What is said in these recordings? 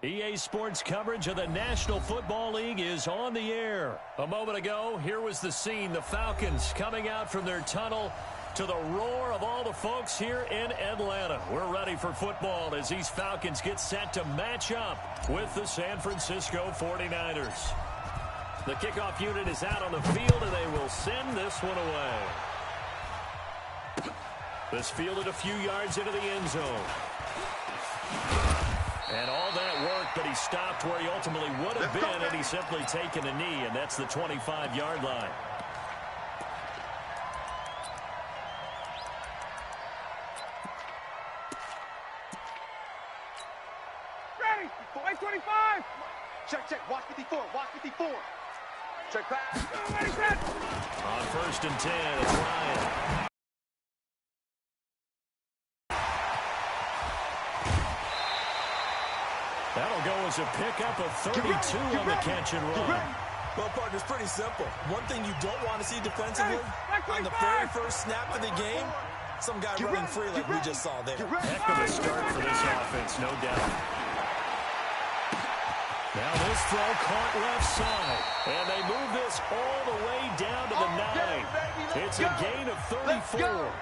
EA Sports coverage of the National Football League is on the air. A moment ago, here was the scene. The Falcons coming out from their tunnel to the roar of all the folks here in Atlanta. We're ready for football as these Falcons get set to match up with the San Francisco 49ers. The kickoff unit is out on the field, and they will send this one away. This fielded a few yards into the end zone. And all that work, but he stopped where he ultimately would have been, and he's simply taken a knee, and that's the 25-yard line. Ready, 525. Check, watch 54, watch 54. Check pass. On 1st and 10, it's Ryan. That'll go as a pickup of 32 on the catch and run. Well, partner, it's pretty simple. One thing you don't want to see defensively, on the very first snap of the game, some guy running free like we just saw there. Heck of a start for this offense, no doubt. Now this throw caught left side. And they move this all the way down to the 9. It's a gain of 34.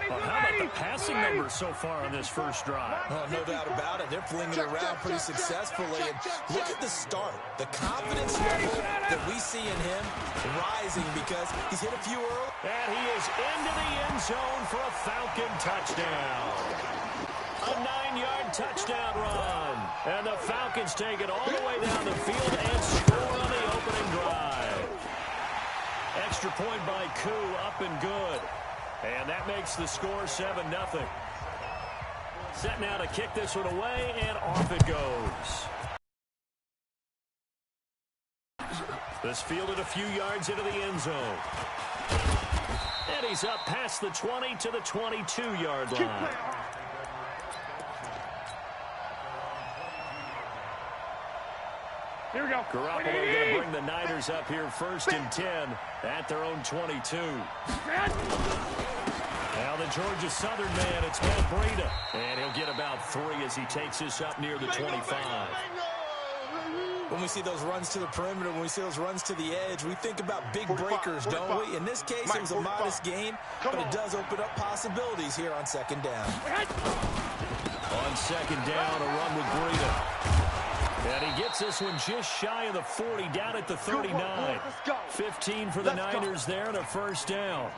How about the passing numbers so far on this first drive? Oh, no doubt about it. They're flinging it around pretty successfully. And look at the start. The confidence level that we see in him rising because he's hit a few early. And he is into the end zone for a Falcon touchdown. A 9-yard touchdown run. And the Falcons take it all the way down the field and score on the opening drive. Extra point by Koo, up and good. And that makes the score 7-0. Set now to kick this one away, and off it goes. This fielded a few yards into the end zone. And he's up past the 20 to the 22-yard line. Here we go. Garoppolo going to bring the Niners up here 1st and 10 at their own 22. Now the Georgia Southern man, it's Matt Breida. And he'll get about 3 as he takes this up near the 25. When we see those runs to the perimeter, when we see those runs to the edge, we think about big breakers, don't we? In this case, it was a modest gain, but it does open up possibilities here on 2nd down. On 2nd down, a run with Breida. And he gets this one just shy of the 40, down at the 39. 15 for the Niners there and a 1st down.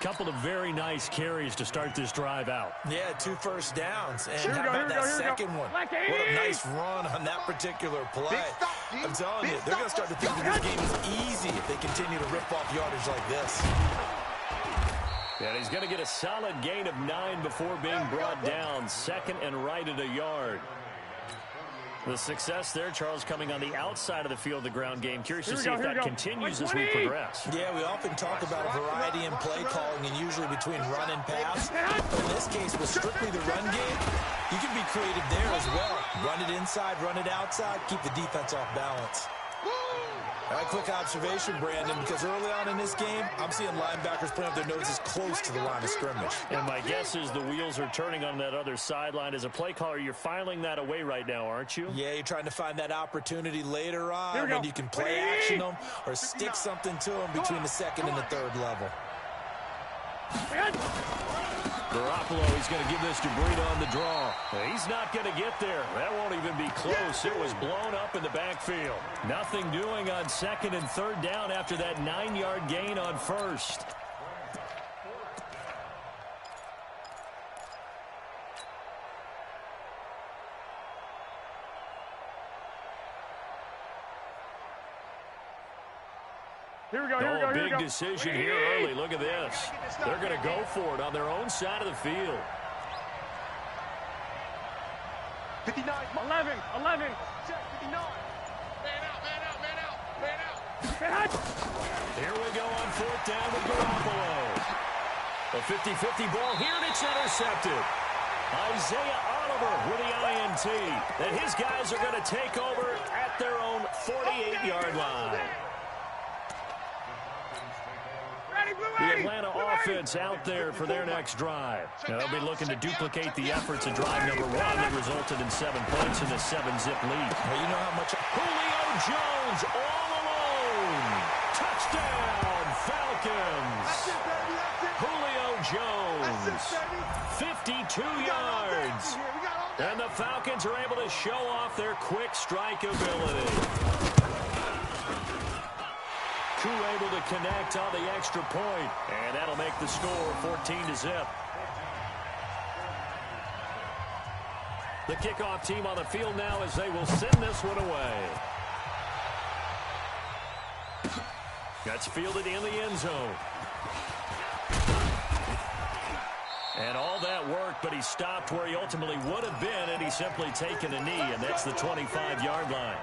Couple of very nice carries to start this drive out. Yeah, 2 first downs. And how about that second one? What a nice run on that particular play. I'm telling you, they're going to start to think that this game is easy if they continue to rip off yardage like this. And he's going to get a solid gain of 9 before being brought down. 2nd and right at a yard. The success there, Charles, coming on the outside of the field, the ground game. Curious to see if that continues as we progress. Yeah, we often talk about a variety in play calling and usually between run and pass. But in this case, with strictly the run game, you can be creative there as well. Run it inside, run it outside, keep the defense off balance. A quick observation, Brandon, because early on in this game, I'm seeing linebackers putting up their noses close to the line of scrimmage. And my guess is the wheels are turning on that other sideline. As a play caller, you're filing that away right now, aren't you? Yeah, you're trying to find that opportunity later on when you can play action them or stick something to them between the 2nd and the 3rd level. Garoppolo, he's going to give this to Breida on the draw. He's not going to get there. That won't even be close. It was blown up in the backfield. Nothing doing on 2nd and 3rd down after that 9-yard gain on 1st. Here we go, big decision here early. Look at this. They're going to go for it on their own side of the field. 59, 11. Check, 59. Man out. Here we go on 4th down with Garoppolo. A 50-50 ball here, and it's intercepted. Isaiah Oliver with the INT. And his guys are going to take over at their own 48-yard line. The Atlanta offense out there for their next drive. Now, they'll be looking to duplicate the efforts of drive number 1 that resulted in 7 points in the 7-zip lead. Well, you know how much... Julio Jones all alone. Touchdown, Falcons. Julio Jones, 52 yards. And the Falcons are able to show off their quick strike ability. Koo able to connect on the extra point, and that'll make the score 14-zip. The kickoff team on the field now as they will send this one away. That's fielded in the end zone. And all that work, but he stopped where he ultimately would have been, and he's simply taken a knee, and that's the 25-yard line.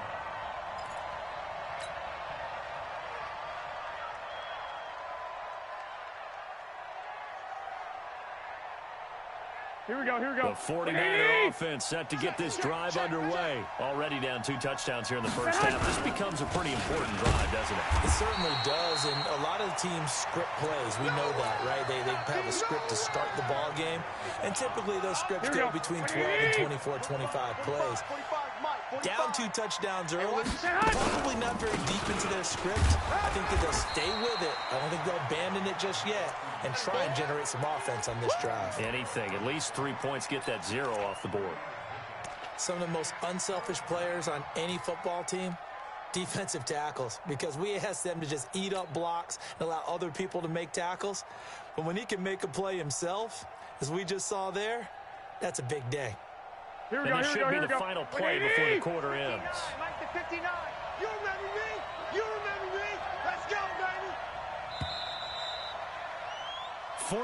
Here we go, here we go. The 49er offense set to get this drive underway. Already down 2 touchdowns here in the first half. This becomes a pretty important drive, doesn't it? It certainly does, and a lot of the teams script plays. We know that, right? They have a script to start the ball game, and typically those scripts go between 12 and 24, 25 plays. Down 2 touchdowns early, probably not very deep into their script. I think that they'll stay with it. I don't think they'll abandon it just yet and try and generate some offense on this drive. Anything. At least 3 points, get that 0 off the board. Some of the most unselfish players on any football team, defensive tackles, because we ask them to just eat up blocks and allow other people to make tackles. But when he can make a play himself, as we just saw there, that's a big day. Here we and go, this here should we be the final play before the quarter ends. 59. You remember me? You remember me? Let's go, baby.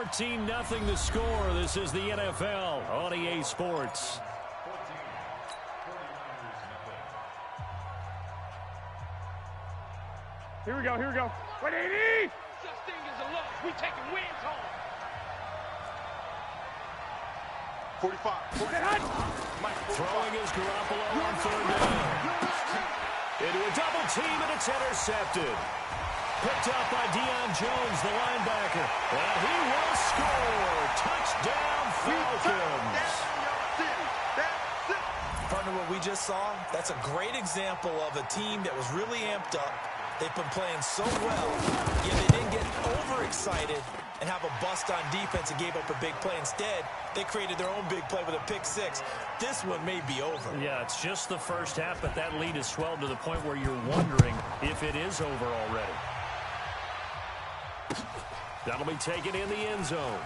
14-0 the score. This is the NFL on EA Sports. Here we go, here we go. 180! Such thing as a loss. We taking wins home. 45. Throwing is Garoppolo on 3rd down. Into a double team, and it's intercepted. Picked up by Deion Jones, the linebacker. And he will score. Touchdown, Falcons. Partner, what we just saw, that's a great example of a team that was really amped up. They've been playing so well, yet they didn't get overexcited and have a bust on defense and gave up a big play. Instead, they created their own big play with a pick-6. This one may be over. Yeah, it's just the first half, but that lead has swelled to the point where you're wondering if it is over already. That'll be taken in the end zone.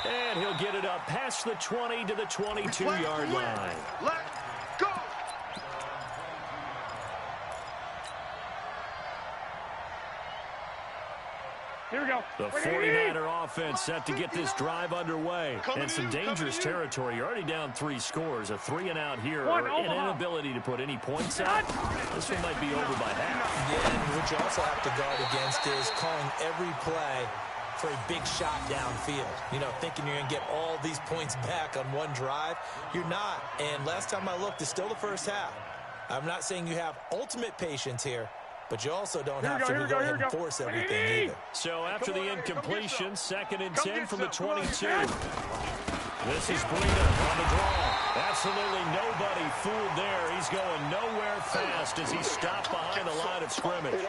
And he'll get it up past the 20 to the 22-yard line. Let's go! Here we go. The 49er offense set to get this drive underway. And some dangerous territory. You're already down 3 scores. A 3-and-out here, or an inability to put any points out. This one might be over by half. Yeah, and what you also have to guard against is calling every play for a big shot downfield. You know, thinking you're going to get all these points back on one drive. You're not. And last time I looked, it's still the first half. I'm not saying you have ultimate patience here, but you also don't have to go ahead and force everything either. So after the incompletion, 2nd and 10 from the 22. This is Breida on the draw. Absolutely nobody fooled there. He's going nowhere fast as he stopped behind the line of scrimmage.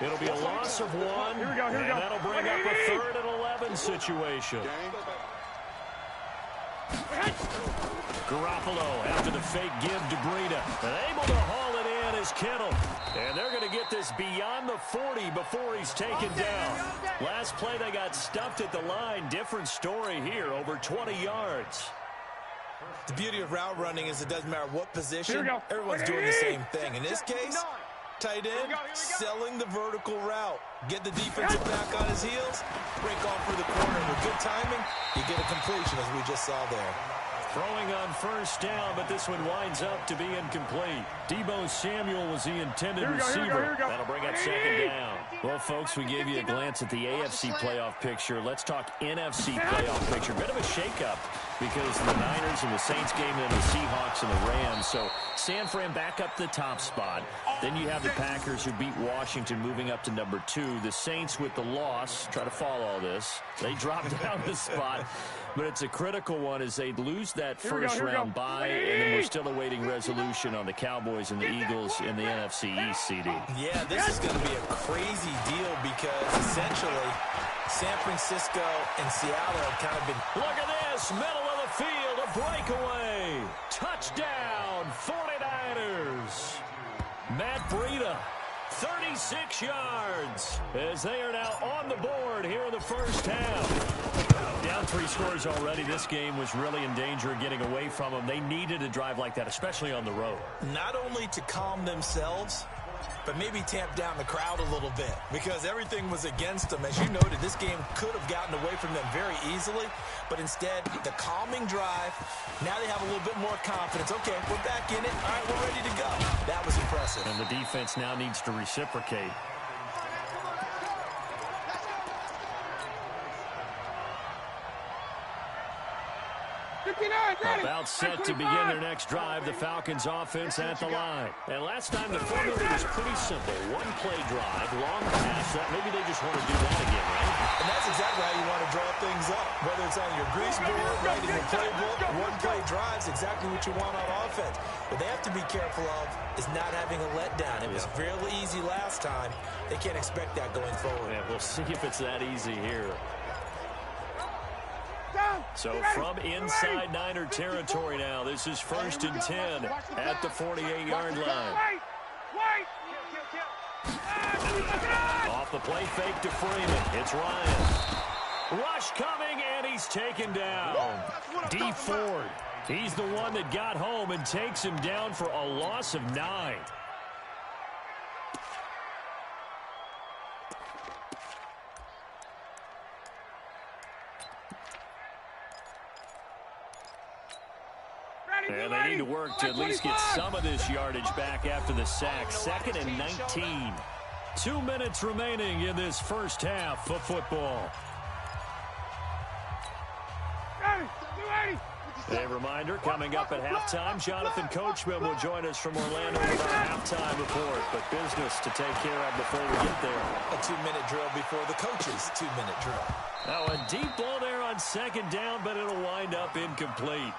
It'll be a loss of 1, and that'll bring up a 3rd and 11 situation. Garoppolo after the fake give to Breida. And able to haul it in is Kittle. And they're going to get this beyond the 40 before he's taken down. Last play they got stuffed at the line. Different story here, over 20 yards. The beauty of route running is it doesn't matter what position, everyone's doing the same thing. In this case, tight end, selling the vertical route. Get the defensive back on his heels, break off for the corner. With good timing, you get a completion, as we just saw there. Throwing on 1st down, but this one winds up to be incomplete. Deebo Samuel was the intended receiver. That'll bring up 2nd down. Well, folks, we gave you a glance at the AFC playoff picture. Let's talk NFC playoff picture. Bit of a shakeup because the Niners and the Saints game, and the Seahawks and the Rams. So San Fran back up the top spot. Then you have the Packers who beat Washington, moving up to number 2. The Saints with the loss, try to follow all this. They dropped down the spot, but it's a critical one as they lose that first round bye, and then we're still awaiting resolution on the Cowboys and the Eagles in the NFC East, CD. Yeah, this is going to be a crazy deal because essentially San Francisco and Seattle have kind of been... Look at this, middle of the field, a breakaway. Touchdown, 49ers. Matt Breida, 36 yards, as they are now on the board here in the first half. Down 3 scores already. This game was really in danger of getting away from them. They needed a drive like that, especially on the road. Not only to calm themselves, but maybe tamp down the crowd a little bit because everything was against them. As you noted, this game could have gotten away from them very easily, but instead, the calming drive, now they have a little bit more confidence. Okay, we're back in it. All right, we're ready to go. That was impressive. And the defense now needs to reciprocate. About set to begin their next drive. The Falcons offense at the line. And last time the formula was pretty simple. One play drive, long pass. Maybe they just want to do that again, right? And that's exactly how you want to draw things up. Whether it's on your grease board, right in your playbook, one play drives exactly what you want on offense. What they have to be careful of is not having a letdown. It was fairly easy last time. They can't expect that going forward. Yeah, we'll see if it's that easy here. So from inside Niner territory now, this is 1st and 10 at the 48-yard line. Off the play fake to Freeman. It's Ryan. Rush coming, and he's taken down. D. Ford. He's the one that got home and takes him down for a loss of 9. And they need to work to at least get some of this yardage back after the sack. 2nd and 19. 2 minutes remaining in this first half of football. A reminder, coming up at halftime, Jonathan Coachman will join us from Orlando with our halftime report. But business to take care of before we get there. A 2-minute drill before the coach's 2-minute drill. Now a deep ball there on 2nd down, but it'll wind up incomplete.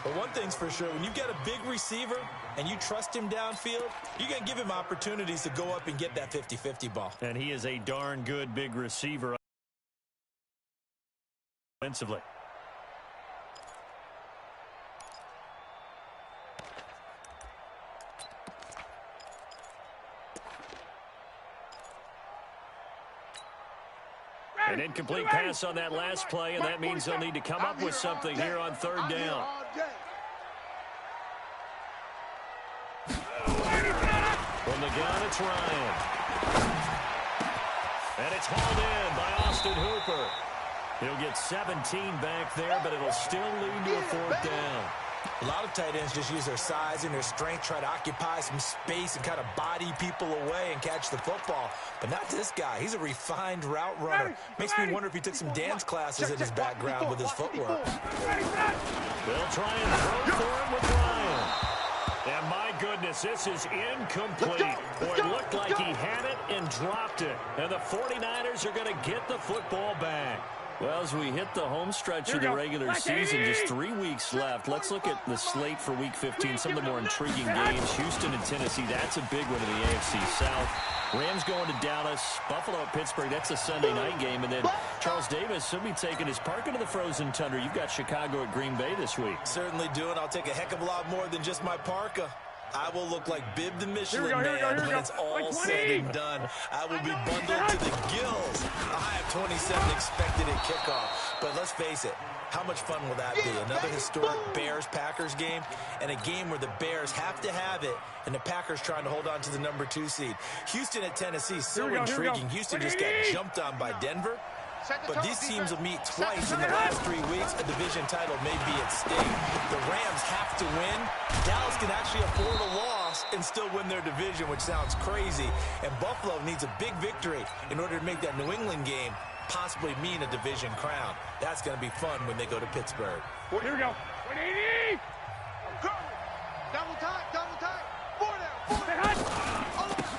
But one thing's for sure, when you've got a big receiver and you trust him downfield, you're going to give him opportunities to go up and get that 50-50 ball. And he is a darn good big receiver offensively. An incomplete pass on that last play, and that means they'll need to come up with something here on 3rd down. From the gun, it's Ryan. And it's hauled in by Austin Hooper. He'll get 17 back there, but it'll still lead to a 4th down. A lot of tight ends just use their size and their strength, try to occupy some space and kind of body people away and catch the football. But not this guy. He's a refined route runner. Makes me wonder if he took some dance classes in his background with his footwork. They'll try and throw for him with Ryan. And my goodness, this is incomplete. Boy, it looked like he had it and dropped it. And the 49ers are going to get the football back. Well, as we hit the home stretch of the regular season, just 3 weeks left. Let's look at the slate for Week 15, some of the more intriguing games. Houston and Tennessee, that's a big one in the AFC South. Rams going to Dallas, Buffalo at Pittsburgh, that's a Sunday night game. And then Charles Davis will be taking his park into the frozen tundra. You've got Chicago at Green Bay this week. Certainly do, and I'll take a heck of a lot more than just my parka. I will look like Bib the Michelin Man when it's all said and done. I will be bundled to the gills. A high of 27 expected at kickoff. But let's face it, how much fun will that be? Another historic Bears-Packers game, and a game where the Bears have to have it, and the Packers trying to hold on to the number 2 seed. Houston at Tennessee, so intriguing. Houston just got jumped on by Denver. But these teams will meet twice in the last 3 weeks. A division title may be at stake. The Rams have to win. Dallas can actually afford a loss and still win their division, which sounds crazy. And Buffalo needs a big victory in order to make that New England game possibly mean a division crown. That's going to be fun when they go to Pittsburgh. Here we go. 180. Double time. 4 down.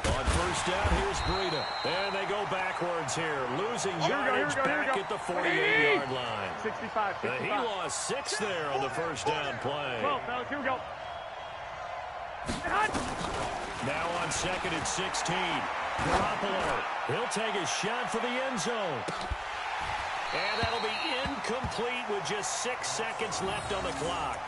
On first down, here's Breida. And they go backwards here, losing yardage back at the 48-yard line. 65. He lost 6 there on the first down play. 12, fellas, here we go. Now on second and 16. Garoppolo. He'll take a shot for the end zone. And that'll be incomplete with just 6 seconds left on the clock.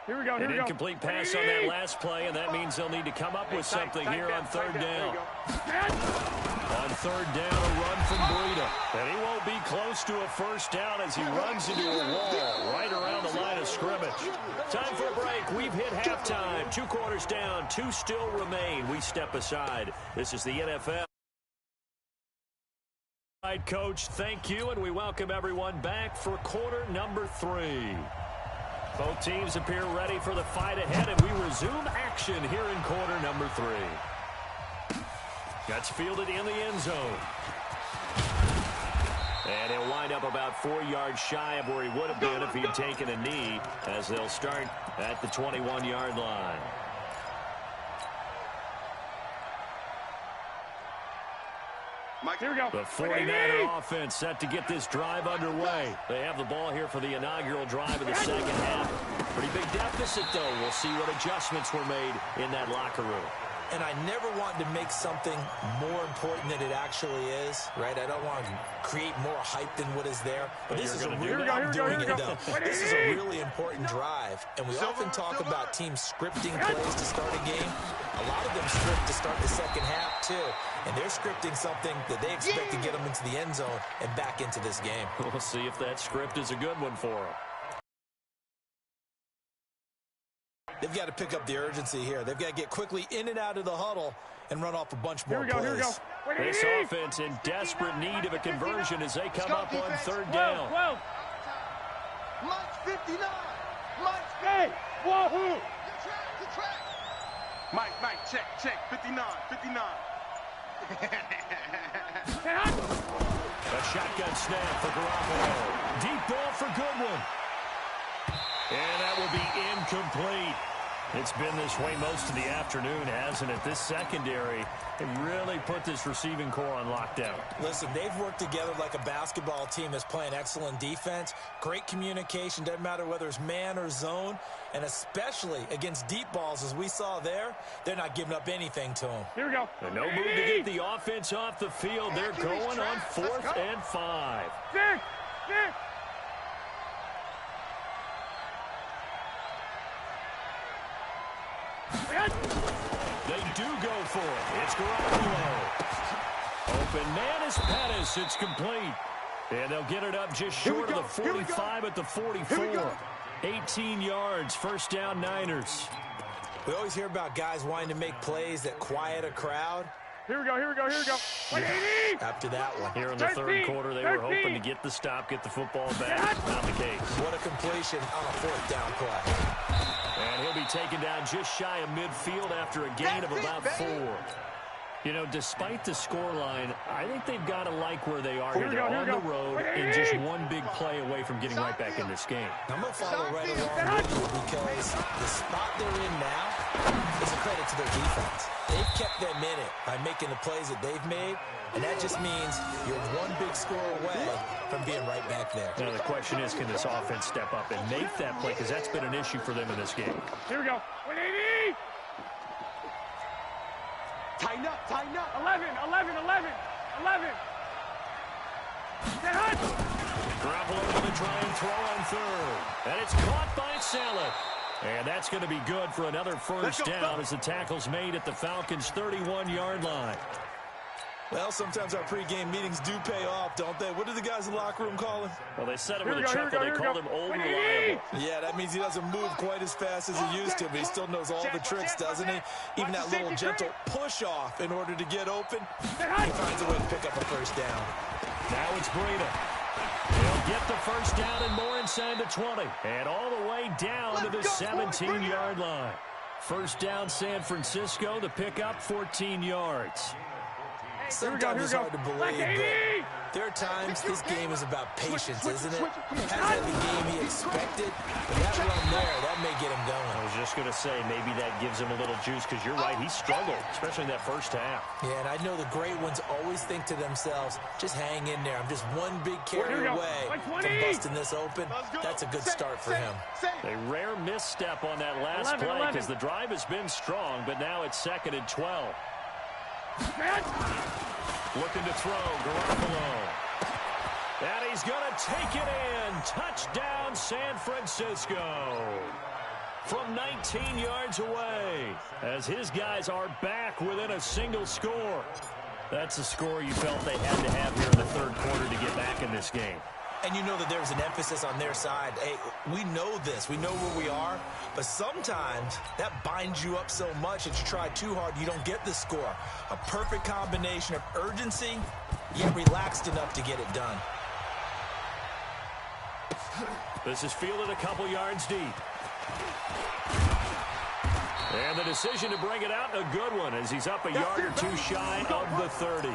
Here we go. An incomplete pass on that last play, and that means they'll need to come up with something here on third down. On third down, a run from Breida. And he won't be close to a first down as he runs into a wall right around the line of scrimmage. Time for a break. We've hit halftime. 2 quarters down. 2 still remain. We step aside. This is the NFL. All right, Coach, thank you, and we welcome everyone back for quarter number 3. Both teams appear ready for the fight ahead, and we resume action here in quarter number 3. That's fielded in the end zone. And he'll wind up about 4 yards shy of where he would have been if he had taken a knee, as they'll start at the 21-yard line. Here we go. The 49er offense set to get this drive underway. They have the ball here for the inaugural drive of the second half. Pretty big deficit, though. We'll see what adjustments were made in that locker room. And I never want to make something more important than it actually is, right? I don't want to create more hype than what is there. But this is a really, I'm doing it though. This is a really important drive. And we often talk about teams scripting plays to start a game. A lot of them script to start the second half too. And they're scripting something that they expect to get them into the end zone and back into this game. We'll see if that script is a good one for them. They've got to pick up the urgency here. They've got to get quickly in and out of the huddle and run off a bunch more plays. Here we go. This offense in desperate need of a conversion as they come up on third down. 12. Mike 59. Mike, hey, wahoo. Mike, check. 59. A shotgun snap for Garoppolo. Deep ball for Goodwin. And that will be incomplete. It's been this way most of the afternoon, hasn't it? This secondary, they really put this receiving core on lockdown. Listen, they've worked together like a basketball team that's playing excellent defense. Great communication, doesn't matter whether it's man or zone. And especially against deep balls, as we saw there, they're not giving up anything to them. Here we go. And no move to get the offense off the field. They're going on 4th and 5. Six. They do go for it. It's Garoppolo. Open man is Pettis. It's complete. And they'll get it up just short of the 45 at the 44. 18 yards. First down, Niners. We always hear about guys wanting to make plays that quiet a crowd. Here we go. 180. After that one. Here in the third quarter, they were hoping to get the stop, get the football back. Not the case. What a completion on a 4th down play. And he'll be taken down just shy of midfield after a gain of about 4. You know, despite the scoreline, I think they've got to like where they are here. They're on the road and just one big play away from getting right back in this game. I'm going to follow right along with you because the spot they're in now is a credit to their defense. They've kept them in it by making the plays that they've made, and that just means you're one big score away from being right back there. Now, the question is, can this offense step up and make that play? Because that's been an issue for them in this game. Here we go. 180. Tighten up. 11. Garoppolo going to try and throw on third. And it's caught by Saleh. And that's going to be good for another first down as the tackle's made at the Falcons' 31-yard line. Well, sometimes our pregame meetings do pay off, don't they? What do the guys in the locker room call him? Well, they said it with a chuckle. They called him old and reliable. Yeah, that means he doesn't move quite as fast as he used to, but he still knows all the tricks, doesn't he? Even that little gentle push-off in order to get open, he finds a way to pick up a first down. Now it's Breida. He'll get the first down and more inside the 20. And all the way down to the 17-yard line. First down, San Francisco. The pickup, 14 yards. Sometimes it's hard to believe, but there are times this game is about patience, isn't it? Hasn't had the game he expected, but that run there, that may get him going. I was just going to say, maybe that gives him a little juice, because you're right, he struggled, especially in that first half. Yeah, and I know the great ones always think to themselves, just hang in there. I'm just one big carry away from busting this open. That's a good start for him. A rare misstep on that last play, because the drive has been strong, but now it's 2nd and 12. Looking to throw, Garoppolo. And he's going to take it in. Touchdown, San Francisco. From 19 yards away, as his guys are back within a single score. That's a score you felt they had to have here in the third quarter to get back in this game. And you know that there was an emphasis on their side. Hey, we know this. We know where we are. But sometimes that binds you up so much that you try too hard, you don't get the score. A perfect combination of urgency, yet relaxed enough to get it done. This is fielded a couple yards deep. And the decision to bring it out, a good one, as he's up a yard or two shy of the 30.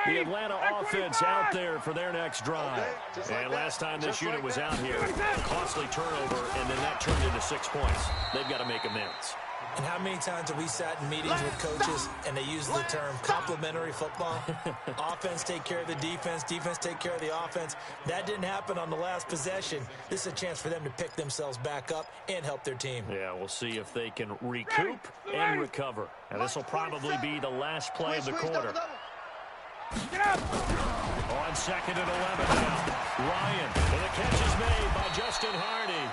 The Atlanta offense out there for their next drive. And last time this unit was out here, costly turnover, and then that turned into 6 points. They've got to make amends. And how many times have we sat in meetings with coaches and they use the term complementary football? Offense take care of the defense, defense take care of the offense. That didn't happen on the last possession. This is a chance for them to pick themselves back up and help their team. Yeah, we'll see if they can recoup and recover. And this will probably be the last play of the quarter. On 2nd and 11 now. Ryan, and the catch is made by Justin Hardy.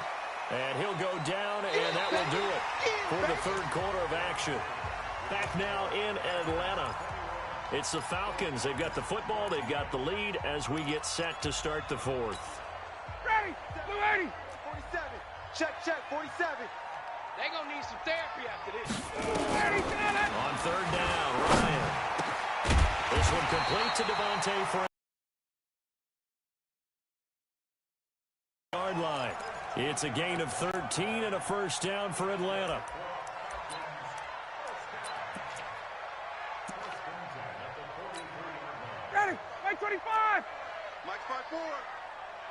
And he'll go down, and that will do it for the third quarter of action. Back now in Atlanta. It's the Falcons. They've got the football. They've got the lead as we get set to start the fourth. Ready, 47. Check, 47. They're going to need some therapy after this. On 3rd down, Ryan. This one complete to Devontae for a yard line. It's a gain of 13 and a first down for Atlanta. Ready, Mike 25. Mike 5-4.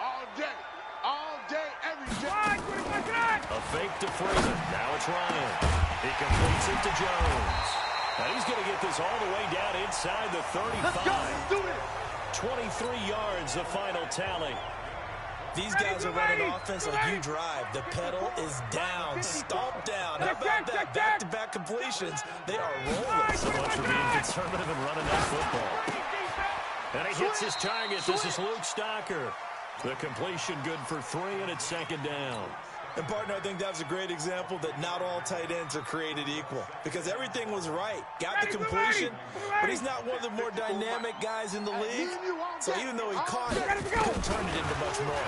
All day, every day. Mike 25 tonight. A fake to Freeman. Now it's Ryan. He completes it to Jones. And he's going to get this all the way down inside the 35. Let's go. Let's do it. 23 yards, the final tally. These guys are running offense like you drive. The pedal is down, stomped down. How about that? Back-to-back completions. They are rolling. So much for being conservative and running that football. And he hits his target. This is Luke Stocker. The completion good for 3, and it's 2nd down. And, partner, I think that was a great example that not all tight ends are created equal, because everything was right. Got the completion, but he's not one of the more dynamic guys in the league. So even though he caught it, he couldn't turn it into much more.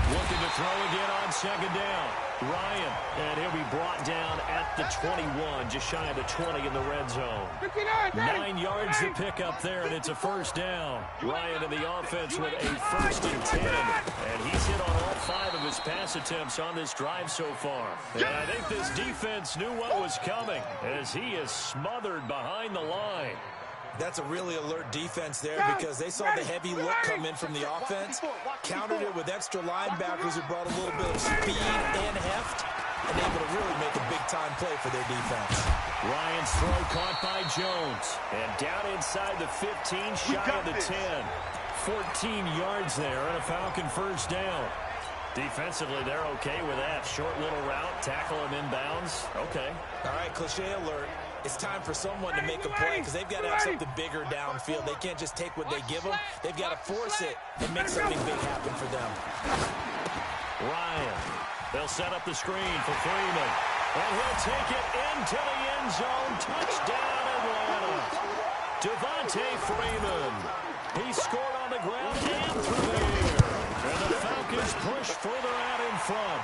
Looking to throw again on 2nd down. Ryan, and he'll be brought down at the 21, just shy of the 20 in the red zone. 9 yards to pick up there, and it's a first down. Ryan in the offense with a 1st and 10, and he's hit on all 5 of his pass attempts on this drive so far. And I think this defense knew what was coming, as he is smothered behind the line. That's a really alert defense there, because they saw the heavy look come in from the offense, countered it with extra linebackers who brought a little bit of speed and heft, and able to really make a big-time play for their defense. Ryan's throw caught by Jones, and down inside the 15, shy of the 10. 14 yards there, and a Falcon first down. Defensively, they're okay with that. Short little route, tackle him inbounds. Okay. All right, cliche alert. It's time for someone to make a play, because they've got to have something bigger downfield. They can't just take what they give them. They've got to force it and make something big happen for them. Ryan. They'll set up the screen for Freeman. And he'll take it into the end zone. Touchdown, Atlanta. Devontae Freeman. He scored on the ground and through the air. And the Falcons push further out in front.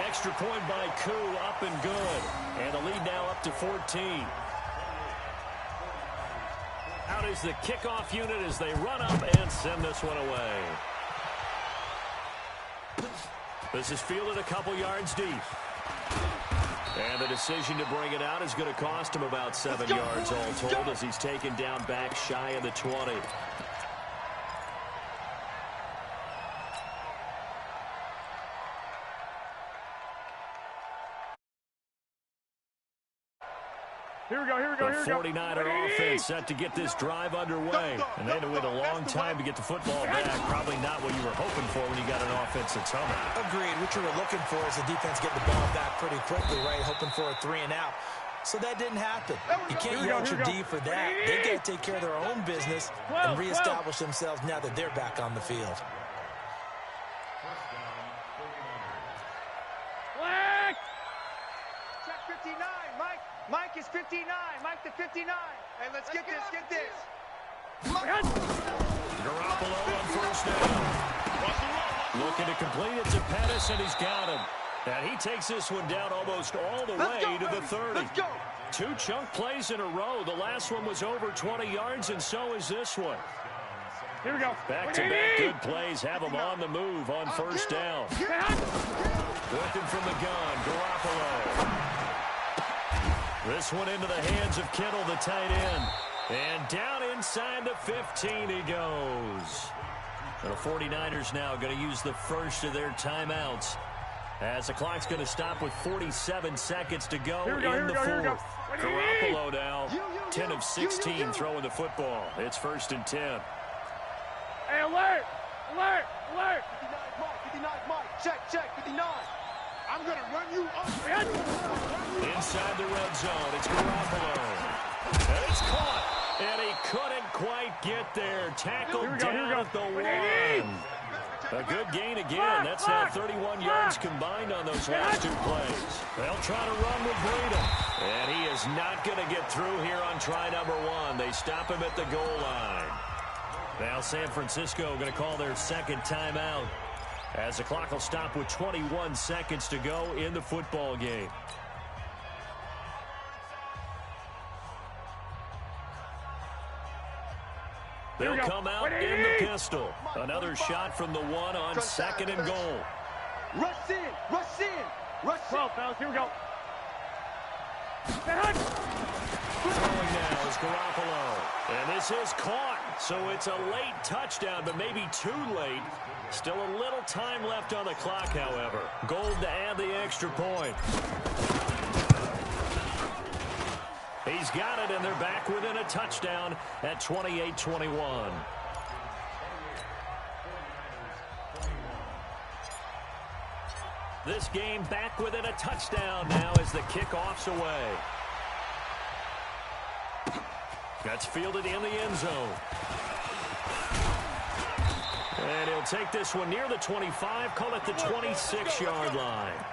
Extra point by Koo, up and good. And the lead now up to 14. Out is the kickoff unit as they run up and send this one away. This is fielded a couple yards deep. And the decision to bring it out is going to cost him about 7 yards all told as he's taken down back shy of the 20. Here we go, here we go, here we go. 49er offense set to get this drive underway. And they had to wait a long time to get the football back. Probably not what you were hoping for when you got an offense that's humming. Agreed. What you were looking for is the defense getting the ball back pretty quickly, right? Hoping for a 3 and out. So that didn't happen. You can't yell at your D for that. They got to take care of their own business and reestablish themselves now that they're back on the field. Check 59, Mike. Mike is 59. Mike to 59. Hey, let's get this, get this. Garoppolo on first down. Looking to complete it to Pettis, and he's got him. And he takes this one down almost all the way to the 30. Let's go. 2 chunk plays in a row. The last one was over 20 yards, and so is this one. Here we go. Back-to-back good plays have him on the move on first down. Working from the gun, Garoppolo. This one into the hands of Kittle, the tight end. And down inside the 15 he goes. The 49ers now going to use the first of their timeouts as the clock's going to stop with 47 seconds to go in the fourth. Garoppolo now 10 of 16 throwing the football. It's 1st and 10. Hey, alert! Alert! Alert! 59 Mike. Check, 59. I'm going to run you up. Inside the red zone, it's Garoppolo. And it's caught. And he couldn't quite get there. Tackled down at the 1. A good gain again. That's now 31 yards combined on those last 2 plays. They'll try to run with Breedham. And he is not going to get through here on try number 1. They stop him at the goal line. Now San Francisco going to call their second timeout as the clock will stop with 21 seconds to go in the football game. They'll come out in the pistol. Another shot from the 1 on 2nd and goal. Rush in, rush in, rush in. 12, fellas, here we go. Throwing now is Garoppolo. And this is caught. So it's a late touchdown, but maybe too late. Still a little time left on the clock, however. Gold to add the extra point. He's got it, and they're back within a touchdown at 28-21. This game back within a touchdown now as the kickoff's away. That's fielded in the end zone. And he'll take this one near the 25, call it the 26-yard line.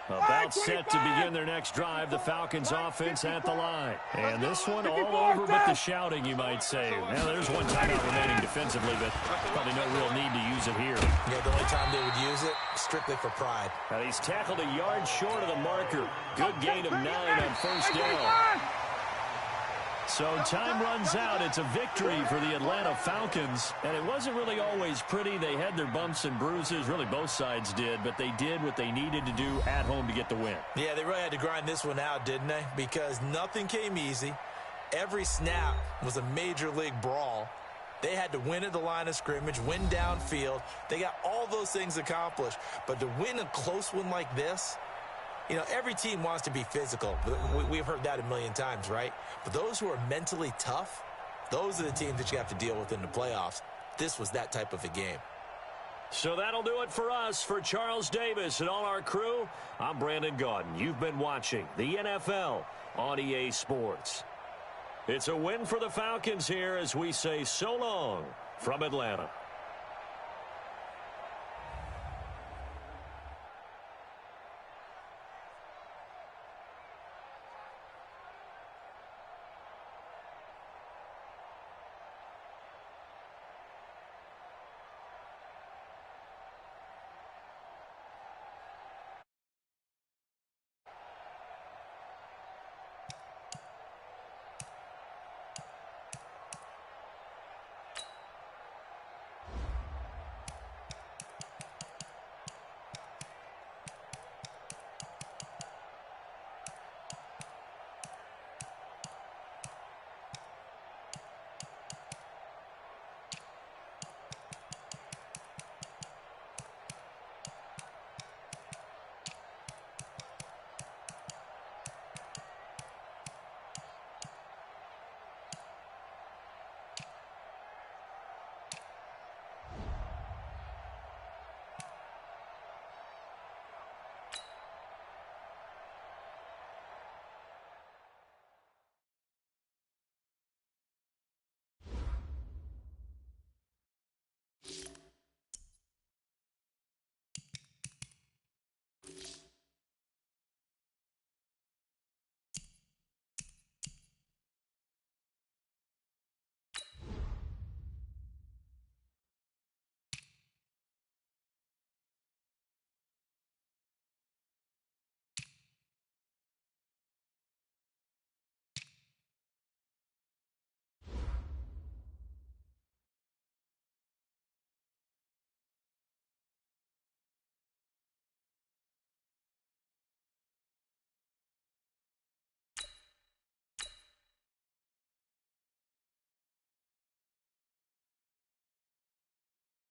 About set to begin their next drive, the Falcons offense at the line. And this one all over but the shouting, you might say. Now, there's one timeout remaining defensively, but probably no real need to use it here. Yeah, the only time they would use it, strictly for pride. And he's tackled a yard short of the marker. Good gain of 9 on first down. So time runs out. It's a victory for the Atlanta Falcons. And it wasn't really always pretty. They had their bumps and bruises. Really, both sides did. But they did what they needed to do at home to get the win. Yeah, they really had to grind this one out, didn't they? Because nothing came easy. Every snap was a major league brawl. They had to win at the line of scrimmage, win downfield. They got all those things accomplished. But to win a close one like this, you know, every team wants to be physical. We've heard that a million times, right? But those who are mentally tough, those are the teams that you have to deal with in the playoffs. This was that type of a game. So that'll do it for us. For Charles Davis and all our crew, I'm Brandon Gaudin. You've been watching the NFL on EA Sports. It's a win for the Falcons here as we say so long from Atlanta.